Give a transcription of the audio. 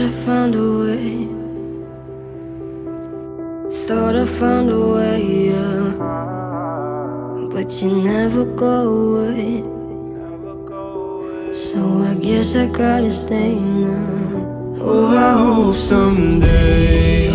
I found a way. Thought I found a way, yeah. But you never go away. So I guess I gotta stay now. Oh, I hope someday